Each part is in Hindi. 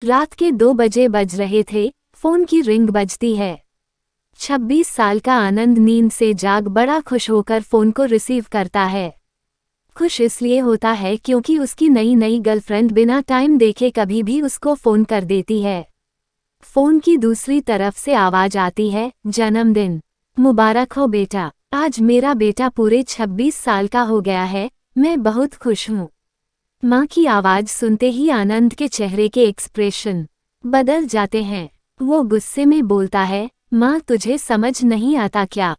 रात के 2 बजे बज रहे थे, फोन की रिंग बजती है। 26 साल का आनंद नींद से जाग बड़ा खुश होकर फोन को रिसीव करता है। खुश इसलिए होता है क्योंकि उसकी नई नई गर्लफ्रेंड बिना टाइम देखे कभी भी उसको फोन कर देती है। फोन की दूसरी तरफ से आवाज आती है, जन्मदिन मुबारक हो बेटा, आज मेरा बेटा पूरे 26 साल का हो गया है, मैं बहुत खुश हूँ। माँ की आवाज सुनते ही आनंद के चेहरे के एक्सप्रेशन बदल जाते हैं। वो गुस्से में बोलता है, माँ तुझे समझ नहीं आता क्या?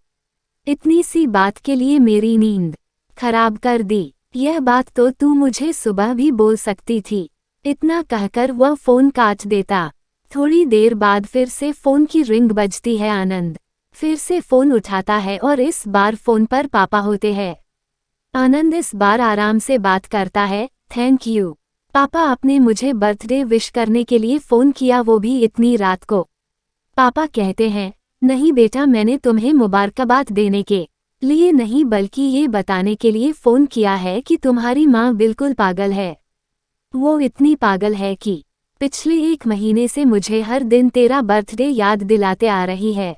इतनी सी बात के लिए मेरी नींद खराब कर दी। यह बात तो तू मुझे सुबह भी बोल सकती थी। इतना कहकर वह फोन काट देता। थोड़ी देर बाद फिर से फोन की रिंग बजती है। आनंद फिर से फोन उठाता है और इस बार फोन पर पापा होते हैं। आनंद इस बार आराम से बात करता है, थैंक यू पापा, आपने मुझे बर्थडे विश करने के लिए फ़ोन किया, वो भी इतनी रात को। पापा कहते हैं, नहीं बेटा, मैंने तुम्हें मुबारकबाद देने के लिए नहीं बल्कि ये बताने के लिए फ़ोन किया है कि तुम्हारी माँ बिल्कुल पागल है। वो इतनी पागल है कि पिछले 1 महीने से मुझे हर दिन तेरा बर्थडे याद दिलाते आ रही है।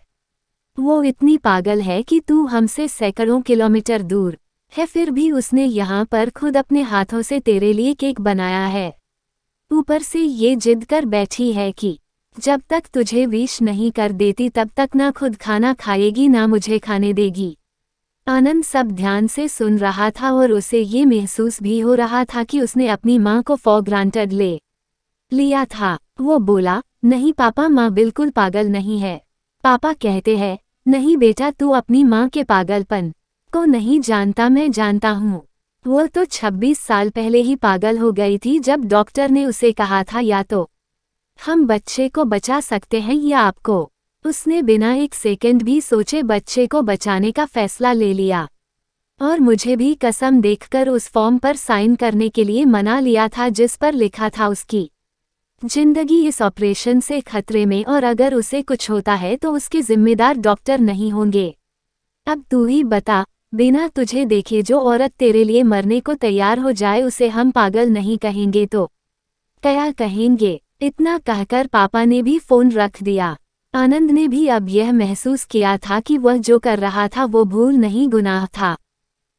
वो इतनी पागल है कि तू हमसे सैकड़ों किलोमीटर दूर है, फिर भी उसने यहाँ पर खुद अपने हाथों से तेरे लिए केक बनाया है। ऊपर से ये जिद कर बैठी है कि जब तक तुझे विश नहीं कर देती तब तक ना खुद खाना खाएगी ना मुझे खाने देगी। आनंद सब ध्यान से सुन रहा था और उसे ये महसूस भी हो रहा था कि उसने अपनी माँ को फॉर ग्रांटेड ले लिया था। वो बोला, नहीं पापा, माँ बिल्कुल पागल नहीं है। पापा कहते हैं, नहीं बेटा, तू अपनी माँ के पागलपन को नहीं जानता, मैं जानता हूँ। वो तो 26 साल पहले ही पागल हो गई थी जब डॉक्टर ने उसे कहा था या तो हम बच्चे को बचा सकते हैं या आपको। उसने बिना 1 सेकंड भी सोचे बच्चे को बचाने का फैसला ले लिया और मुझे भी कसम देखकर उस फॉर्म पर साइन करने के लिए मना लिया था जिस पर लिखा था उसकी जिंदगी इस ऑपरेशन से खतरे में, और अगर उसे कुछ होता है तो उसके जिम्मेदार डॉक्टर नहीं होंगे। अब तू ही बता, बिना तुझे देखे जो औरत तेरे लिए मरने को तैयार हो जाए उसे हम पागल नहीं कहेंगे तो क्या कहेंगे? इतना कहकर पापा ने भी फोन रख दिया। आनंद ने भी अब यह महसूस किया था कि वह जो कर रहा था वो भूल नहीं, गुनाह था।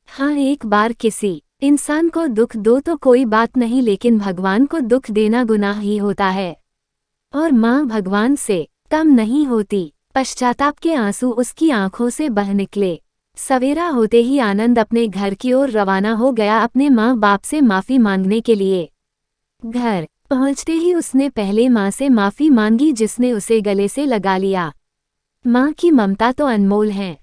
हाँ, एक बार किसी इंसान को दुख दो तो कोई बात नहीं, लेकिन भगवान को दुख देना गुनाह ही होता है। और माँ भगवान से कम नहीं होती। पश्चाताप के आंसू उसकी आंखों से बह निकले। सवेरा होते ही आनंद अपने घर की ओर रवाना हो गया अपने माँ बाप से माफ़ी मांगने के लिए। घर पहुँचते ही उसने पहले माँ से माफ़ी मांगी जिसने उसे गले से लगा लिया। माँ की ममता तो अनमोल है।